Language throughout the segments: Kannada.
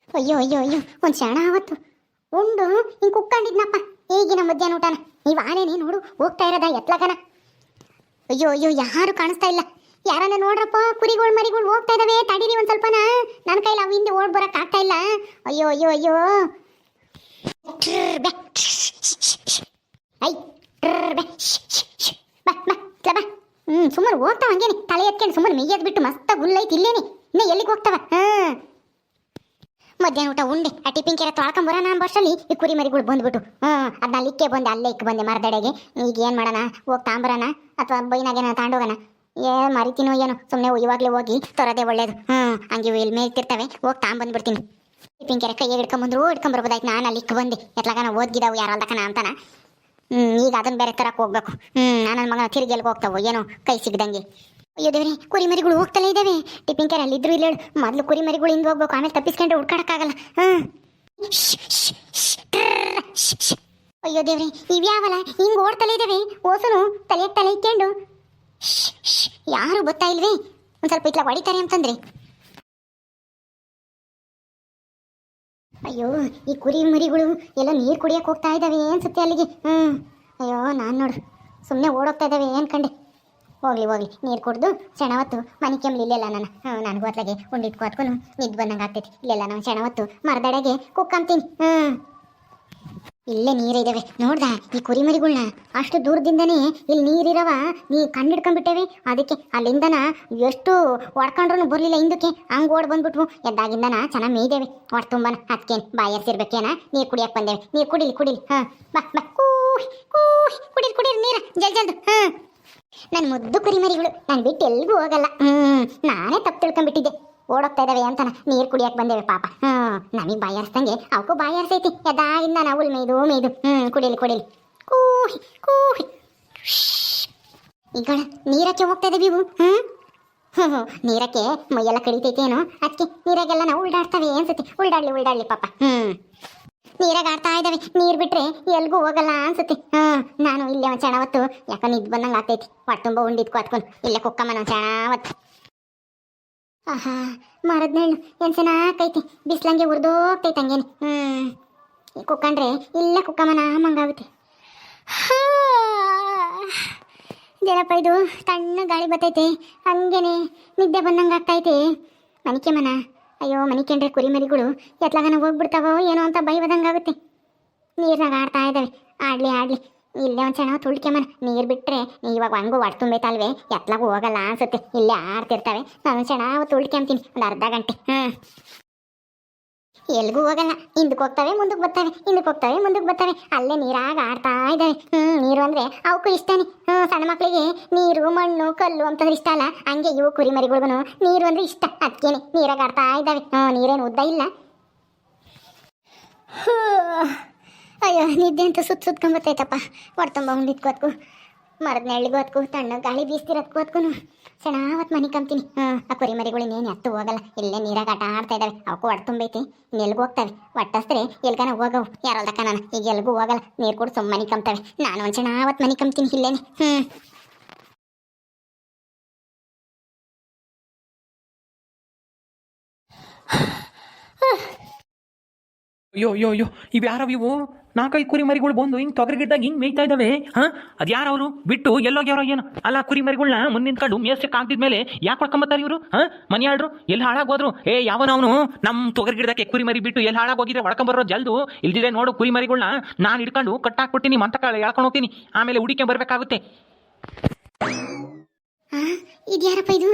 ಅಯ್ಯೋ ಅಯ್ಯೋ ಅಯ್ಯೋ ಒಂದು ಕ್ಷಣ ಆವತ್ತು ಉಂಡು ಹಿಂಗೆ ಕುಕ್ಕೊಂಡಿದ್ನಪ್ಪ. ಈಗಿನ ಮಧ್ಯಾಹ್ನ ಊಟನ ನೀವು ಆನೇನೆ ನೋಡು ಹೋಗ್ತಾ ಇರೋದ ಎತ್ಲಗನ. ಅಯ್ಯೋ ಅಯ್ಯೋ ಯಾರು ಕಾಣಿಸ್ತಾ ಇಲ್ಲ. ಯಾರನ್ನ ನೋಡ್ರಪ್ಪ, ಕುರಿಗಳು ಮರಿಗಳು ಹೋಗ್ತಾ ಇದಾವೆ, ತಡೀರಿ ಒಂದು ಸ್ವಲ್ಪನ. ನನ್ನ ಕೈಲಿ ಅವು ಹಿಂದೆ ಓಡ್ ಬರಕ್ ಆಗ್ತಾ ಇಲ್ಲ. ಅಯ್ಯೋ ಅಯ್ಯೋ ಅಯ್ಯೋ ಐ ಬಾ ಬಾ ಬಾ. ಸುಮ್ಮನೆ ಹೋಗ್ತಾವ ಹಂಗೇನೆ ತಲೆ ಎತ್ಕೊಂಡು ಸುಮ್ಮನೆ ಮೇಯ್ಯದ್ ಬಿಟ್ಟು ಮಸ್ತ ಹುಲ್ಲೈತಿ ಇಲ್ಲೇನೆ. ಇನ್ನ ಎಲ್ಲಿಗೆ ಹೋಗ್ತಾವ? ಮಧ್ಯಾಹ್ನ ಊಟ ಉಂಡೆ ಆ ಟಿಫಿನ್ ಕೆರೆ ತೊಳ್ಕೊಂಬರೋಣ ಅಂಬಷ್ಟರಲ್ಲಿ ಈ ಕುರಿ ಮರಿಗಳು ಬಂದ್ಬಿಟ್ಟು ಅದನ್ನ ಅಲ್ಲಿಕ್ಕೆ ಬಂದೆ, ಅಲ್ಲೇ ಇಕ್ಕೆ ಬಂದೆ ಮರದಡೆಗೆ. ಈಗ ಏನು ಮಾಡೋಣ, ಹೋಗಿ ತಾಂಬರೋಣ ಅಥವಾ ಬೈನಾಗೇನ ತಾಂಡೋಗೋಣ? ಮರಿತೀನೋ ಏನೋ, ಸುಮ್ಮನೆ ಇವಾಗಲೇ ಹೋಗಿ ತರೋದೇ ಒಳ್ಳೇದು. ಹಂಗೆ ಇಲ್ಲಿ ಮೇಯ್ತಿರ್ತವೆ, ಹೋಗಿ ತಾಂಬಂದ್ಬಿಡ್ತೀನಿ. ಟಿಫಿನ್ ಕೆರೆ ಕೈಯಾಗ ಹಿಡ್ಕೊಂಬರ್ಬೋದಾಯ್ತು. ನಾನು ಅಲ್ಲಿ ಇಕ್ಕೆ ಬಂದೆ ಎತ್ಲಾಗ ಓದ್ಗಿದಾವು ಯಾರಲ್ದಕನ ಅಂತಾನ. ಈಗ ಅದನ್ನ ಬೇರೆ ತರಕ್ಕೆ ಹೋಗ್ಬೇಕು. ನನ್ನ ಮಗನ ತಿರುಗಿ ಎಲ್ಗೆ ಹೋಗ್ತಾವೋ ಏನೋ ಕೈ ಸಿಗ್ದಂಗೆ. ಅಯ್ಯೋ ದೇವ್ರಿ, ಕುರಿ ಮರಿಗಳು ಹೋಗ್ತಲೇ ಇದ್ದಾವೆ. ಟಿಫಿನ್ ಕೆರೆ ಅಲ್ಲಿದ್ರು ಇಲ್ಲ ಮೊದಲು ಕುರಿ ಮರಿಗಳು ಹಿಂದೆ ಹೋಗ್ಬೇಕು, ಆಮೇಲೆ ತಪ್ಪಿಸ್ಕೊಂಡ್ರೆ ಹುಡ್ಕಾಡಕ್ಕಾಗಲ್ಲ. ಅಯ್ಯೋ ದೇವ್ರಿ, ಇವ್ಯಾವಲ್ಲ ಹಿಂಗೆ ಓಡ್ತಲೇ ಇದ್ದಾವೆ. ಓಸನು ತಲೆ ಇಕ್ಕೊಂಡು ಯಾರು ಗೊತ್ತಾ ಇಲ್ವೇ? ಒಂದು ಸ್ವಲ್ಪ ಇತ್ಲ ಹೊಡಿತಾರೆ ಅಂತಂದ್ರೆ. ಅಯ್ಯೋ ಈ ಕುರಿ ಮರಿಗಳು ಎಲ್ಲ ನೀರು ಕುಡಿಯಕ್ಕೆ ಹೋಗ್ತಾ ಇದ್ದಾವೆ ಅನ್ಸುತ್ತೆ ಅಲ್ಲಿಗೆ. ಅಯ್ಯೋ ನಾನು ನೋಡು ಸುಮ್ಮನೆ ಓಡೋಗ್ತಾ ಇದ್ದಾವೆ ಅನ್ಕಂಡೆ. ಹೋಗ್ಲಿ ನೀರು ಕುಡ್ದು ಸೆಣವತ್ತು ಮನೆ ಕೆಮ್ಮಲಿ ಇಲ್ಲೆಲ್ಲ ನನಗೂ ಅತ್ಲಾಗೆ ಉಂಡಿಟ್ಕೋತ್ಕೊಂಡು ನಿದ್ದು ಬಂದಂಗೆ ಆಗ್ತೈತಿ. ಇಲ್ಲೆಲ್ಲ ನಾವು ಸೆಣವತ್ತು ಮರದಡೆಗೆ ಕುಕ್ಕಂತೀನಿ. ಇಲ್ಲೇ ನೀರಿದ್ದಾವೆ ನೋಡ್ದ. ಈ ಕುರಿ ಮರಿಗಳ್ನ ಅಷ್ಟು ದೂರದಿಂದನೇ ಇಲ್ಲಿ ನೀರಿರವ ಕಂಡಿಡ್ಕೊಂಡ್ಬಿಟ್ಟೇವೆ. ಅದಕ್ಕೆ ಅಲ್ಲಿಂದನ ಎಷ್ಟು ಹೊಡ್ಕೊಂಡ್ರು ಬರಲಿಲ್ಲ ಹಿಂದಕ್ಕೆ, ಹಂಗೆ ಓಡ್ ಬಂದ್ಬಿಟ್ವು. ಎದ್ದಾಗಿಂದನ ಚೆನ್ನಾಗಿ ಮೇಯ್ದೇವೆ ಹೊಟ್ಟೆ ತುಂಬನ. ಅದಕ್ಕೇನು ಬಾಯರ್ಸಿರ್ಬೇಕೇನ ನೀರು ಕುಡಿಯಕ್ಕೆ ಬಂದೇವೆ. ನೀರು ಕುಡಿಲಿ ಬಾ ಬಾ ಕುಡೀರಿ ನೀರ ಜಲ್ದು. ನನ್ನ ಮುದ್ದು ಕುರಿ ಮರಿಗಳು ನಾನು ಬಿಟ್ಟು ಎಲ್ಗೂ ಹೋಗಲ್ಲ. ನಾನೇ ತಪ್ಪು ತಿಳ್ಕೊಂಡ್ಬಿಟ್ಟಿದ್ದೆ. ಓಡೋಗ್ತಾ ಇದ್ದಾವೆ ಅಂತಾನ ನೀರು ಕುಡಿಯಕ್ಕೆ ಬಂದೇವೆ ಪಾಪ. ನಮಗೆ ಬಾಯಾರಿಸ್ದಂಗೆ ಅವಕ್ಕೂ ಬಾಯಾರಿಸೈತಿ. ಎದ್ದಾಗಿಂದ ನಾವು ಮೇಯ್ದು ಕುಡೀಲಿ ಕೂಹಿ ಈಗ ನೀರಕ್ಕೆ ಹೋಗ್ತಾ ಇದ್ದೀವಿ ಇವು. ನೀರಕ್ಕೆ ಮೈಯೆಲ್ಲ ಕಡಿತೈತೇನೋ, ಅದಕ್ಕೆ ನೀರಾಗೆಲ್ಲ ನಾವು ಉಲ್ಡಾಡ್ತವೆ ಅನ್ಸುತ್ತೆ. ಉಲ್ಡಾಡ್ಲಿ ಪಾಪ. ನೀರಾಗ ಆಡ್ತಾ ಇದ್ದಾವೆ. ನೀರು ಬಿಟ್ರೆ ಎಲ್ಗೂ ಹೋಗಲ್ಲ ಅನ್ಸುತ್ತೆ. ನಾನು ಇಲ್ಲೇ ಒಂದು ಚೆಣವತ್ತು ಯಾಕೆ ನಿದ್ದು ಬಂದಂಗೆ ಆಗ್ತೈತಿ. ಹೊಟ್ಟೆ ತುಂಬ ಉಂಡಿದ್ಕೊ ಹತ್ಕೊಂಡು ಇಲ್ಲೇ ಕುಕ್ಕಮ್ಮನ ಒಂದು ಚೆಣವತ್ತು. ಆಹಾ ಮರದ ನೆಳ್ಳು ಏನು ಚೆನ್ನಾಗೈತಿ. ಬಿಸ್ಲಂಗೆ ಉರ್ದೋಗ್ತೈತೆ ಹಂಗೇನೆ. ಕುಕ್ಕಂಡ್ರೆ ಇಲ್ಲೇ ಕುಕ್ಕಮ್ಮನ ಮಂಗಾಗುತ್ತೆ. ಜನಪ್ಪ ಇದು ತಣ್ಣ ಗಾಳಿ ಬರ್ತೈತೆ, ಹಂಗೇನೆ ನಿದ್ದೆ ಬಂದಂಗೆ ಆಗ್ತೈತೆ. ಮನಿಕೆ ಮನ ಅಯ್ಯೋ ಮನಿಕೆಂಡ್ರೆ ಕುರಿ ಮರಿಗಳು ಎತ್ಲಾಗನ ಹೋಗ್ಬಿಡ್ತಾವೋ ಏನೋ ಅಂತ ಭಯ ಬಂದಂಗಾಗುತ್ತೆ. ನೀರ್ನಾಗ ಆಡ್ತಾ ಇದ್ದಾವೆ. ಆಡ್ಲಿ ಇಲ್ಲೇ ಒಂದು ಚೆನ್ನಾಗಿ ತುಳ್ಕೆಮನ. ನೀರು ಬಿಟ್ಟರೆ ಇವಾಗ ಹಂಗೂ ಹೊಟ್ಟೆ ತುಂಬೈತಲ್ವೇ, ಎತ್ಲಾಗೂ ಹೋಗಲ್ಲ ಅನ್ಸುತ್ತೆ. ಇಲ್ಲೇ ಆಡ್ತಿರ್ತವೆ. ನಾನು ಚೆನ್ನಾಗಿ ತುಳ್ಕೊಂತೀನಿ ಒಂದು ಅರ್ಧ ಗಂಟೆ. ಎಲ್ಗೂ ಹೋಗಲ್ಲ. ಹಿಂದಕ್ಕೆ ಹೋಗ್ತವೆ ಮುಂದಕ್ಕೆ ಬರ್ತವೆ. ಅಲ್ಲೇ ನೀರಾಗ ಆಡ್ತಾ ಇದ್ದಾವೆ. ನೀರು ಅಂದರೆ ಅವಕ್ಕೂ ಇಷ್ಟನೇ. ಸಣ್ಣ ಮಕ್ಕಳಿಗೆ ನೀರು ಮಣ್ಣು ಕಲ್ಲು ಅಂತಂದ್ರೆ ಇಷ್ಟ ಅಲ್ಲ, ಹಂಗೆ ಇವು ಕುರಿ ಮರಿಗಳಿಗೂ ನೀರು ಅಂದರೆ ಇಷ್ಟ. ಅದಕ್ಕೇನೆ ನೀರಾಗ ಆಡ್ತಾ ಇದ್ದಾವೆ. ನೀರೇನು ಉದ್ದ ಇಲ್ಲ. ಅಯ್ಯೋ ನಿದ್ದೆ ಅಂತೂ ಸುತ್ಕೊಂಬತ್ತೈತಪ್ಪ. ಹೊಟ್ಟೆ ತುಂಬ ಉಂಡಿದ್ಕೋತ್ಕು ಮರದ ನೆಳ್ಳಿಗೂ ಹೊತ್ಕು ತಣ್ಣ ಗಾಳಿ ಬೀಸ್ತಿರೋದ್ಕು ಹೊತ್ಕು ಚೆನ್ನಾವತ್ತು ಮನೆ ಕಂತೀನಿ. ಆ ಕುರಿ ಮರಿಗಳು ಇನ್ನೇನು ಎತ್ತು ಹೋಗಲ್ಲ. ಇಲ್ಲೇ ನೀರಾಗ ಆಟ ಆಡ್ತಾ ಇದ್ದಾವೆ. ಅವಕ್ಕೂ ಹೊಟ್ಟೆ ತುಂಬೈತಿ. ಇನ್ನೆಲ್ಗೂ ಹೋಗ್ತವೆ. ಒಟ್ಟಸ್ತ್ರೆ ಎಲ್ಗನ ಹೋಗವು ಯಾರಲ್ದಕ್ಕ. ನಾನು ಈಗ ಎಲ್ಗೂ ಹೋಗಲ್ಲ. ನೀರು ಕೂಡ ಸುಮ್ಮ ಮನೆ ಕಂಬ್ತವೆ. ನಾನು ಒಂದು ಚೆನ್ನಾವತ್ತು ಮನೆ ಕಂಬ್ತೀನಿ ಇಲ್ಲೇನೆ. ಅಯ್ಯೋ ಇವ್ಯಾರವ ಇವು? 4-5 ಕುರಿ ಮರಿಗಳು ಬಂದು ಹಿಂಗೆ ತೊಗರಿ ಗಿಡ್ದಾಗ ಹಿಂಗೆ ಮೇಯ್ತಾ ಇದ್ದಾವೆ. ಅದು ಯಾರವರು ಬಿಟ್ಟು ಎಲ್ಲೋಗ್ಯಾರೋ ಏನು? ಅಲ್ಲ ಕುರಿ ಮರಿಗಳನ್ನ ಮುಂದೆ ನಿಂತ್ಕೊಂಡು ಮೇಯ್ಸಕ್ಕೆ ಆಗ್ತಿದ್ಮೇಲೆ ಯಾಕೆ ಹೊಡ್ಕೊಂಬತ್ತಾರೆ ಇವರು? ಮನೆಯಾಡ್ರು ಎಲ್ಲಿ ಹಾಳಾಗೋದ್ರು? ಯಾವನವನು ನಮ್ಮ ತೊಗರಿ ಗಿಡದಕ್ಕೆ ಕುರಿ ಮರಿ ಬಿಟ್ಟು ಎಲ್ಲಿ ಹಾಳಾಗೋಗಿದ್ರೆ ಹೊಡ್ಕೊಂಬರೋ ಜಲ್ದು. ಇಲ್ದಿದೆ ನೋಡು ಕುರಿ ಮರಿಗಳನ್ನ ನಾನು ಹಿಡ್ಕೊಂಡು ಕಟ್ಟಾಕ್ಬಿಡ್ತೀನಿ, ಮಂತಕಾಳ ಎಳ್ಕೊಂಡು ಹೋಗ್ತೀನಿ, ಆಮೇಲೆ ಹುಡಿಕೆ ಬರಬೇಕಾಗುತ್ತೆ. ಇದ್ಯಾರಪ್ಪ ಇದು?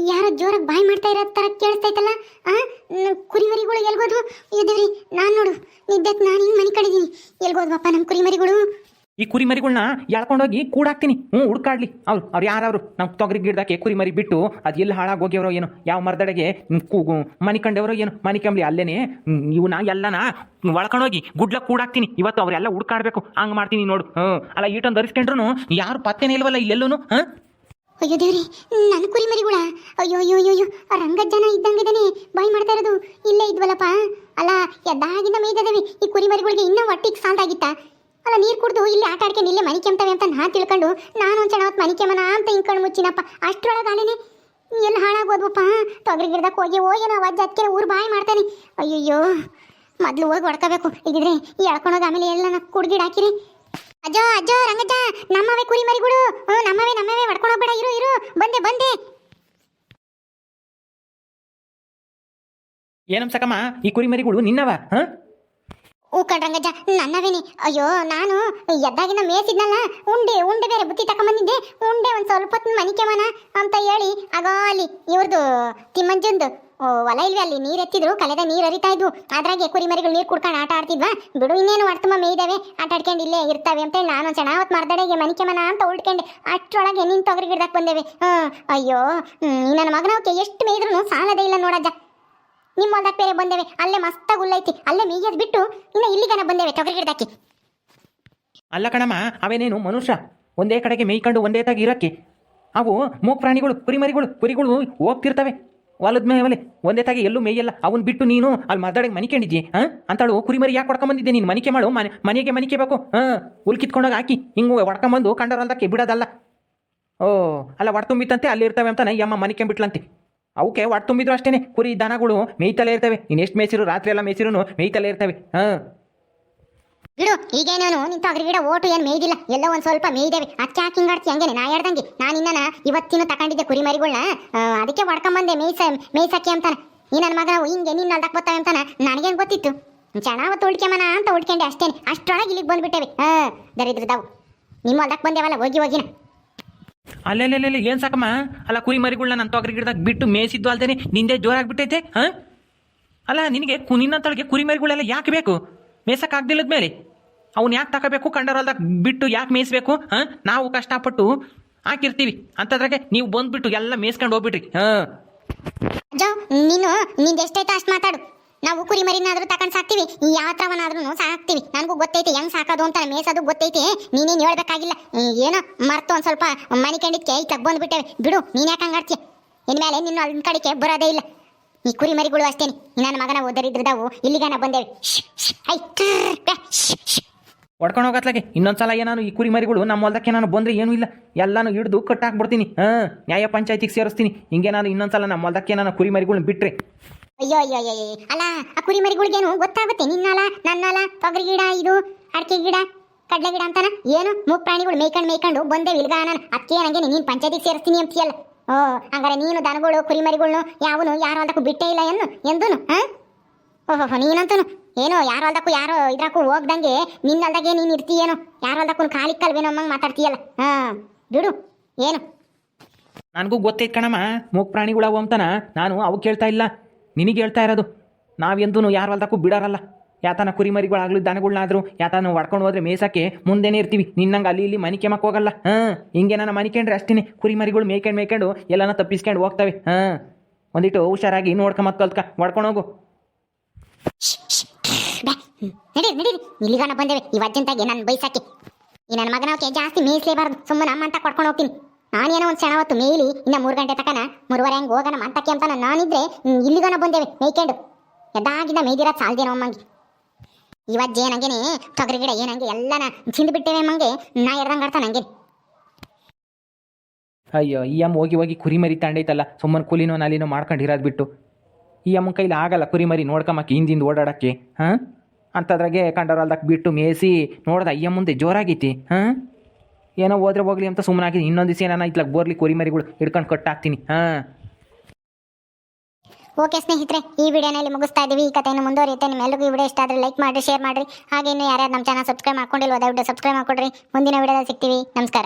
ಯಾರೋ ಜೋರಾಗಿ ಬಾಯ್ ಮಾಡ್ತಾ ಇರೋ ಥರ ಕೇಳಿಸ್ತೈತಲ್ಲ. ಕುರಿ ಮರಿಗಳು ಎಲ್ಗೋದ್ವು? ದೇವ್ರಿ ನಾನು ನೋಡು ನಿದ್ದಕ್ಕೆ ನಾನು ಹಿಂಗೆ ಮನೆ ಕಡಿದೀನಿ. ಎಲ್ಗೋದ್ವಪ್ಪ ನಮ್ಮ ಕುರಿ ಮರಿಗಳು? ಈ ಕುರಿ ಮರಿಗಳನ್ನ ಎಳ್ಕೊಂಡೋಗಿ ಕೂಡಾಕ್ತೀನಿ. ಹುಡ್ಕಾಡ್ಲಿ ಅವ್ರು ಯಾರವರು ನಮ್ಮ ತೊಗರಿ ಗಿಡದಕ್ಕೆ ಕುರಿ ಮರಿ ಬಿಟ್ಟು ಅದು ಎಲ್ಲಿ ಹಾಳಾಗೋಗ್ಯವರೋ ಏನೋ, ಯಾವ ಮರದಡೆಗೆ ಮನೆ ಕಂಡವರೋ ಏನೋ, ಮನೆ ಕಂಬ್ಲಿ ಅಲ್ಲೇನೆ ಇವನ್ನ ಎಲ್ಲನ ಒಳ್ಕೊಂಡೋಗಿ ಗುಡ್ಲ ಕೂಡಾಕ್ತೀನಿ. ಇವತ್ತು ಅವರೆಲ್ಲ ಹುಡ್ಕಾಡ್ಬೇಕು. ಹಂಗೆ ಮಾಡ್ತೀನಿ ನೋಡು. ಅಲ್ಲ ಈಟೊಂದು ಧರಿಸ್ಕೊಂಡ್ರು ಯಾರು ಪತ್ತೆನೇ ಇಲ್ವಲ್ಲ ಇಲ್ಲೆಲ್ಲೂ. ಅಯ್ಯೋ ದೇವ್ರಿ ನನ್ನ ಕುರಿ ಮರಿಗಳ? ಅಯ್ಯೋ ರಂಗಜ್ಜನ ಇದ್ದಂಗಿದ್ದಾನೆ ಬಾಯ್ ಮಾಡ್ತಾ ಇರೋದು. ಇಲ್ಲೇ ಇದ್ವಲ್ಲಪ್ಪ. ಅಲ್ಲ ಎದ್ದಾಗಿಂದ ಮೇಯ್ದದೇವಿ. ಈ ಕುರಿ ಮರಿಗಳಿಗೆ ಇನ್ನೂ ಹೊಟ್ಟಿಗೆ ಸಾಲ್ದಾಗಿತ್ತ? ಅಲ್ಲ ನೀರು ಕುಡ್ದು ಇಲ್ಲಿ ಆಟ ಆಡ್ಕೊಂಡು ಇಲ್ಲೇ ಮನೆ ಕೆಮ್ತವೆ ಅಂತ ನಾನು ತಿಳ್ಕೊಂಡು ನಾನು ಒಂದು ಚೆನ್ನಾವತ್ತು ಮನೆ ಕೆಮ್ಮನ ಅಂತ ಹಿಂಕೊಂಡು ಮುಚ್ಚಿನಪ್ಪ. ಅಷ್ಟರೊಳಗಾಲೇನೆ ಎಲ್ಲಿ ಹಾಳಾಗೋದ್ವಪ್ಪ ತೊಗರಿ ಗಿಡದಕ್ಕೆ ಹೋಗಿ ಹೋಗಿ ನಾವು ಅಜ್ಜ ಅದಕ್ಕೆ ಊರು ಬಾಯಿ ಮಾಡ್ತಾನೆ. ಅಯ್ಯಯ್ಯೋ ಮೊದಲು ಹೋಗಿ ಹೊಡ್ಕೋಬೇಕು, ಇಲ್ಲಿದ್ರೆ ಎಳ್ಕೊಂಡೋಗಿ ಆಮೇಲೆ ಎಲ್ಲ ಕುಡ್ಗಿಡ ಹಾಕಿರಿ. ಅಜ್ಜೋ ಅಜ್ಜೋ ರಂಗಜ್ಜ, ನಮ್ಮವೇ ಕುರಿ ಮರಿಗಳು, ನಮ್ಮವೇ ಹೊಡ್ಕೊಂಡೋಗ್ಬೇಡ, ಇರು ಇರು, ಬಂದೆ ಬಂದೆ. ಏನಮ್ಮ ಸಕಮ್ಮ, ಈ ಕುರಿ ಮರಿಗಳು ನಿನ್ನವ? ಹಾಂ ಕಣ್ರಂಗಜ್ಜ, ನನ್ನವೇನೆ. ಅಯ್ಯೋ ನಾನು ಎದ್ದಾಗಿನ ಮೇಸಿದ್ನಲ್ಲ, ಉಂಡೆ ಬೇರೆ ಬುತ್ತಿ ತಕೊಂಬಂದಿದ್ದೆ. ಉಂಡೆ ಒಂದು ಸ್ವಲ್ಪ ಹೊತ್ತು ಮನಿಕೆಮನ ಅಂತ ಹೇಳಿ ಆಗ ಅಲ್ಲಿ ಇವ್ರದ್ದು ತಿಮ್ಮಂಜಂದು ಹೊಲ ಇಲ್ವೇ, ಅಲ್ಲಿ ನೀರು ಎತ್ತಿದ್ರು, ಕಲೆದ ನೀರು ಹರಿತಾ ಇದ್ವು. ಅದ್ರಾಗೆ ಕುರಿ ಮರಿಗಳು ನೀರು ಕುಡ್ಕೊಂಡು ಆಟ ಆಡ್ತಿದ್ವಾ. ಬಿಡು, ಇನ್ನೇನು ಹೊಡ್ತುಂಬ ಮೇಯ್ದಾವೆ, ಆಟ ಆಡ್ಕೊಂಡು ಇಲ್ಲೇ ಇರ್ತಾವೆ ಅಂತೇಳಿ ನಾನು ಒಂದು ಚೆನ್ನಾವತ್ತು ಮರ್ದಡೆಗೆ ಮನಿಕೆಮನ ಅಂತ ಉಳ್ಕೊಂಡೆ. ಅಷ್ಟರೊಳಗೆ ನಿನ್ನ ತೊಗರಿ ಗಿಡಕ್ಕೆ ಬಂದೇವೆ. ಅಯ್ಯೋ ನನ್ನ ಮಗನವಕ್ಕೆ ಎಷ್ಟು ಮೇಯ್ದ್ರು ಸಾಲದೇ ಇಲ್ಲ ನೋಡಜ್ಜ. ನಿಮ್ಮ ಹೊಲ್ದಕ್ಕೆ ಬೇರೆ ಬಂದೇವೆ, ಅಲ್ಲೇ ಮಸ್ತಾಗಿ ಹುಲ್ಲೈತಿ, ಅಲ್ಲೇ ಮೇಯ್ಯೋದು ಬಿಟ್ಟು ಇನ್ನು ಇಲ್ಲಿಗನ ಬಂದೇವೆ ತೊಗರಿ ಗಿಡದಾಕಿ. ಅಲ್ಲ ಕಣಮ್ಮ, ಅವೇನೇನು ಮನುಷ್ಯ ಒಂದೇ ಕಡೆಗೆ ಮೇಯ್ಕೊಂಡು ಒಂದೇ ತಾಗಿ ಇರೋಕ್ಕೆ? ಅವು ಮೂಕ್ ಪ್ರಾಣಿಗಳು, ಕುರಿಗಳು ಹೋಗ್ತಿರ್ತವೆ ಹೊಲದ ಮೇಲೆ, ಒಂದೇ ತಾಗಿ ಎಲ್ಲೂ ಮೇಯಲ್ಲ. ಅವನು ಬಿಟ್ಟು ನೀನು ಅಲ್ಲಿ ಮರ್ದಾಡಿಗೆ ಮನಿಕೊಂಡಿದ್ದಿ. ಅಂತಾಳು ಕುರಿಮರಿ ಯಾಕೆ ಹೊಡ್ಕೊಂಬಂದಿದ್ದೆ ನೀನು? ಮನಿಕೆ ಮಾಡು, ಮನೆಗೆ ಬೇಕು. ಹುಲ್ ಕಿತ್ಕೊಂಡೋಗಿ ಹಾಕಿ ಹಿಂಗೆ ಹೊಡ್ಕೊಂಬಂದು ಕಂಡರಲ್ದಕ್ಕೆ ಬಿಡೋದಲ್ಲ. ಓ ಅಲ್ಲ, ಹೊಡ್ತುಂಬಿತ್ತಂತೆ ಅಲ್ಲಿ ಇರ್ತವೆ ಅಂತ ಈ ಅಮ್ಮ ಮನಿಕೆ ಬಿಟ್ಲಂತೆ. ಅವಕ್ಕೆ ಹೊಟ್ಟೆ ತುಂಬಿದ್ರು ಅಷ್ಟೇ, ಕುರಿ ದನಗಳು ಮೇಯ್ತಲೇ ಇರ್ತವೆ. ನೀನು ಎಷ್ಟು ಮೇಯ್ಸಿರು, ರಾತ್ರಿ ಎಲ್ಲ ಮೇಯ್ಸಿರು ಮೇಯ್ತಲೇ ಇರ್ತವೆ. ಬಿಡು, ಈಗೇನೇನು ನಿನ್ ತೊಗರಿ ಗಿಡ ಓಟು ಏನು ಮೇಯ್ದಿಲ್ಲ, ಎಲ್ಲ ಒಂದು ಸ್ವಲ್ಪ ಮೇಯ್ದೇವೆ. ಅದಕ್ಕೆ ಯಾಕೆ ಹಿಂಗಾಡ್ತಿ ಹಂಗೇನೆ? ನಾ ಹೇಳ್ದಂಗೆ ನಾನು ಇನ್ನನ ಇವತ್ತಿನ ತಗೊಂಡಿದ್ದೆ ಕುರಿ ಮರಿಗಳನ್ನ, ಅದಕ್ಕೆ ಹೊಡ್ಕೊಂಬಂದೆ ಮೇಯ್ಸಕ್ಕೆ ಅಂತಾನೆ. ಈ ನನ್ನ ಮಗ ಹಿಂಗೆ ನಿನ್ನ ಅಲ್ದಕ್ಕೆ ಬರ್ತಾವೆ ಅಂತಾನೆ ನನಗೇನು ಗೊತ್ತಿತ್ತು. ಚೆನ್ನಾವತ್ತು ಉಳ್ಕೆಮನ ಅಂತ ಉಳ್ಕೊಂಡೆ ಅಷ್ಟೇನೆ. ಅಷ್ಟರೊಳಗೆ ಇಲ್ಲಿಗೆ ಬಂದುಬಿಟ್ಟೇವೆ. ದರಿದ್ರದಾವು ನಿಮ್ಮ ಅಲ್ದಕ್ಕೆ ಬಂದೇವಲ್ಲ, ಹೋಗಿನ ಅಲ್ಲೆಲ್ಲೆಲ್ಲ ಏನು ಸಾಕಮ್ಮ? ಅಲ್ಲ, ಕುರಿ ಮರಿಗಳನ್ನ ನನ್ನ ತೊಗರಿ ಗಿಡದಾಗ ಬಿಟ್ಟು ಮೇಯಿಸಿದ್ದು ಅಲ್ದೇನೆ ನಿಂದೆ ಜೋರಾಗ್ಬಿಟ್ಟೈತೆ. ಅಲ್ಲ, ನಿನಗೆ ನಿನ್ನಂತಳಿಗೆ ಕುರಿ ಮರಿಗಳೆಲ್ಲ ಯಾಕೆ ಬೇಕು? ಮೇಯ್ಸಕ್ಕಾಗ್ದಿಲ್ಲದ ಮೇಲೆ ಅವ್ನು ಯಾಕೆ ತಗೋಬೇಕು? ಕಂಡರಲ್ದಾಗ ಬಿಟ್ಟು ಯಾಕೆ ಮೇಯಿಸ್ಬೇಕು? ನಾವು ಕಷ್ಟಪಟ್ಟು ಹಾಕಿರ್ತೀವಿ ಅಂತದ್ರಾಗೆ ನೀವು ಬಂದ್ಬಿಟ್ಟು ಎಲ್ಲ ಮೇಯ್ಸ್ಕೊಂಡು ಹೋಗ್ಬಿಟ್ರಿ. ಅಜ್ಜ, ನಿಂದು ಎಷ್ಟೈತೆ ಅಷ್ಟು ಮಾತಾಡು. ನಾವು ಕುರಿ ಮರಿನಾದ್ರೂ ತಗೊಂಡು ಸಾಕ್ತೀವಿ, ಯಾವ ಥರವನಾದ್ರೂ ಸಾಕ್ತೀವಿ. ನನಗೂ ಗೊತ್ತೈತೆ ಹೆಂಗ್ ಸಾಕೋದು ಅಂತ, ಮೇಸೋದು ಗೊತ್ತೈತೆ. ನೀನೇನು ಹೇಳ್ಬೇಕಾಗಿಲ್ಲ. ಏನೋ ಮರ್ತು ಒಂದು ಸ್ವಲ್ಪ ಮನೆ ಕಂಡಿದ್ಕೆ ಈಗ ಬಂದ್ಬಿಟ್ಟೇವೆ. ಬಿಡು, ನೀನು ಯಾಕೆ ಹಂಗಾಡ್ತೀಯ? ಇನ್ಮೇಲೆ ನಿನ್ನ ಅಲ್ಲಿನ ಕಡೆಗೆ ಬರೋದೇ ಇಲ್ಲ. ಈ ಕುರಿ ಮರಿಗಳು ಅಷ್ಟೇನೆ. ನನ್ನ ಮಗನ ಓದರಿದ್ರದಾವು ಇಲ್ಲಿಗಾನ ಬಂದೇವೆ. ಹೊಡ್ಕೊಂಡು ಹೋಗತ್ಲಾಗೆ ಇನ್ನೊಂದ್ಸಲ ಏನಾನು ಈ ಕುರಿ ಮರಿಗಳು ನಮ್ಮ ಹೊಲದಕ್ಕೆ ನಾನು ಬಂದರೆ ಏನೂ ಇಲ್ಲ, ಎಲ್ಲಾನು ಹಿಡಿದು ಕಟ್ಟಾಕ್ಬಿಡ್ತೀನಿ. ನ್ಯಾಯ ಪಂಚಾಯತಿಗೆ ಸೇರಿಸ್ತೀನಿ. ಹಿಂಗೆ ನಾನು ಇನ್ನೊಂದ್ಸಲ ನಮ್ಮ ಹೊಲದಕ್ಕೆ ನಾನು ಕುರಿ ಮರಿಗಳನ್ನ ಬಿಟ್ರೆ. ಅಯ್ಯೋ ಅಲ್ಲ, ಆ ಕುರಿ ಮರಿಗಳಿಗೇನು ಗೊತ್ತಾಗುತ್ತೆ? ನಿನ್ನಲ ನನ್ನಲ ತೊಗರಿ ಗಿಡ, ಇದು ಅಡಿಕೆ ಗಿಡ, ಕಡಲೆ ಗಿಡ ಅಂತಾನ ಏನು ಮೂಕ್ ಪ್ರಾಣಿಗಳು ಮೇಯ್ಕೊಂಡು ಬಂದೇವೆ ಇಲ್ಗ. ನಾನು ಅದಕ್ಕೆ ನನಗೆ ನೀನು ಪಂಚಾಯತಿಗೆ ಸೇರಿಸ್ತೀನಿ ಅಂತೀಯಲ್ಲ. ಹಂಗಾರೆ ನೀನು ದನಗಳು ಕುರಿ ಮರಿಗಳ್ನು ಯಾವನು ಯಾರು ಹೊಲ್ದಕ್ಕೂ ಬಿಟ್ಟೇ ಇಲ್ಲ ಎಂದೂನು. ಓಹೋ, ನೀನಂತನು ಏನೋ ಯಾರು ಹೊಲ್ದಕ್ಕೂ ಯಾರೋ ಇದ್ರಾಕು ಹೋಗ್ದಂಗೆ ನಿನ್ನಲ್ದಾಗೆ ನೀನು ಇರ್ತೀಯೇನೋ, ಯಾರು ಹೊಲ್ದಕ್ಕೂ ಖಾಲಿ ಕಲ್ವೇನೋ ಅಮ್ಮಂಗೆ ಮಾತಾಡ್ತೀಯಲ್ಲ. ಬಿಡು, ಏನು ನನಗೂ ಗೊತ್ತೈತೆ ಕಣಮ್ಮ, ಮೂಕ್ ಪ್ರಾಣಿಗಳವು ಅಂತಾನ. ನಾನು ಅವು ಕೇಳ್ತಾ ಇಲ್ಲ, ನಿನಗೆ ಹೇಳ್ತಾ ಇರೋದು. ನಾವೆಂದೂ ಯಾರು ಹೊಲ್ದಕ್ಕೂ ಬಿಡಾರಲ್ಲ. ಯಾತನ ಕುರಿ ಮರಿಗಳಾಗ್ಲಿ ದನಗಳನ್ನಾದರೂ ಯಾತನ ಹೊಡ್ಕೊಂಡು ಹೋದ್ರೆ ಮೇಯ್ಸಕ್ಕೆ ಮುಂದೆನೇ ಇರ್ತೀವಿ. ನಿನ್ನಂಗೆ ಅಲ್ಲಿ ಇಲ್ಲಿ ಮನಿಕೆಮಕ್ಕೆ ಹೋಗಲ್ಲ. ಹಿಂಗೆ ನಾನು ಮನಿಕೊಂಡ್ರೆ ಅಷ್ಟೇ ಕುರಿ ಮರಿಗಳು ಮೇಯ್ಕೊಂಡು ಎಲ್ಲನ ತಪ್ಪಿಸ್ಕೊಂಡು ಹೋಗ್ತವೆ. ಒಂದಿಟ್ಟು ಹುಷಾರಾಗಿ ನೋಡ್ಕೊಂಬತ್ ಕಲ್ತ್ಕ, ಹೊಡ್ಕೊಂಡು ಹೋಗು. ನಡೀರಿ ಇಲ್ಲಿಗಾನ ಬಂದೇವೆ. ಈ ಅಜ್ಜಂತಾಗೆ ನಾನು ಬೈಸಾಕಿ ಈ ನನ್ನ ಮಗನವಕ್ಕೆ ಜಾಸ್ತಿ ಮೇಯಿಸಲೇಬಾರ್ದು. ಸುಮ್ಮನೆ ನಮ್ಮ ಅಂತ ಕೊಡ್ಕೊಂಡು ಹೋಗ್ತೀನಿ. ನಾನೇನೋ ಒಂದು ಕ್ಷಣ ಹೊತ್ತು ಮೇಯ್ಲಿ, ಇನ್ನು 3 ಗಂಟೆ ತಕನ 3:30 ಹಂಗೆ ಹೋಗೋಣ ಮಂತಕ್ಕೆ ಅಂತ ನಾನಿದ್ರೆ ಇಲ್ಲಿಗಾನ ಬಂದೇವೆ ಮೇಯ್ಕೊಂಡು. ಎದ್ದಾಗಿಂದ ಮೇಯ್ದಿರೋದು ಸಾಲ್ದೇನೋ ಅಮ್ಮಂಗೆ. ಇವಜ್ಜೆ ಏನಂಗೇನೆ ತೊಗರಿ ಗಿಡ ಏನಂಗೆ ಎಲ್ಲನ ಚಿಂದ್ಬಿಟ್ಟೇವೆ ಅಮ್ಮಂಗೆ. ನಾ ಎಡ್ದಂಗೆ ಆಡ್ತಾನೆ ಹಂಗೆ. ಅಯ್ಯೋ, ಈ ಅಮ್ಮ ಹೋಗಿ ಕುರಿ ಮರಿ ತಾಂಡೈತಲ್ಲ, ಸುಮ್ಮನೆ ಕೂಲಿನೋ ನಾಲಿನೋ ಮಾಡ್ಕೊಂಡಿರೋದು ಬಿಟ್ಟು. ಈ ಅಮ್ಮನ ಕೈಲಿ ಆಗಲ್ಲ ಕುರಿ ಮರಿ ನೋಡ್ಕೊಂಬಕ್ಕೆ ಹಿಂದಿಂದ ಓಡಾಡೋಕ್ಕೆ. ಅಂಥದ್ರಾಗೆ ಕಂಡರಲ್ದಕ್ಕೆ ಬಿಟ್ಟು ಮೇಯಿಸಿ ನೋಡ್ದ ಅಯ್ಯ ಮುಂದೆ ಜೋರಾಗೈತಿ. ಏನೋ ಹೋದ್ರೆ ಹೋಗ್ಲಿ ಅಂತ ಸುಮ್ಮನಾಗಿ ಇನ್ನೊಂದು ದಿವಸ ಏನಾನ ಇತ್ಲಾಗ ಬೋರ್ಲಿ ಕುರಿ ಮರಿಗಳು ಹಿಡ್ಕೊಂಡು ಕಟ್ಟಾಕ್ತೀನಿ. ಓಕೆ ಸ್ನೇಹಿತರೆ, ಈ ವಿಡಿಯೋನಲ್ಲಿ ಮುಗಿಸ್ತಾ ಇದ್ದೀವಿ. ಈ ಕಥೆಯನ್ನು ಮುಂದುವರಿಯುತ್ತೆ. ನಿಮ್ಮೆಲ್ಲರಿಗೂ ಈ ವಿಡಿಯೋ ಇಷ್ಟ ಆದರೆ ಲೈಕ್ ಮಾಡಿ, ಶೇರ್ ಮಾಡಿರಿ. ಹಾಗೆ ಇನ್ನೂ ಯಾರ್ಯಾರು ನಮ್ಮ ಚಾನಲ್ ಸಬ್ಸ್ಕ್ರೈಬ್ ಮಾಡ್ಕೊಂಡಿಲ್ವೋ ದಯವಿಟ್ಟು ಸಬ್ಸ್ಕ್ರೈಬ್ ಮಾಡ್ಕೊಡ್ರಿ. ಮುಂದಿನ ವಿಡಿಯೋದಲ್ಲಿ ಸಿಗ್ತೀವಿ. ನಮಸ್ಕಾರ.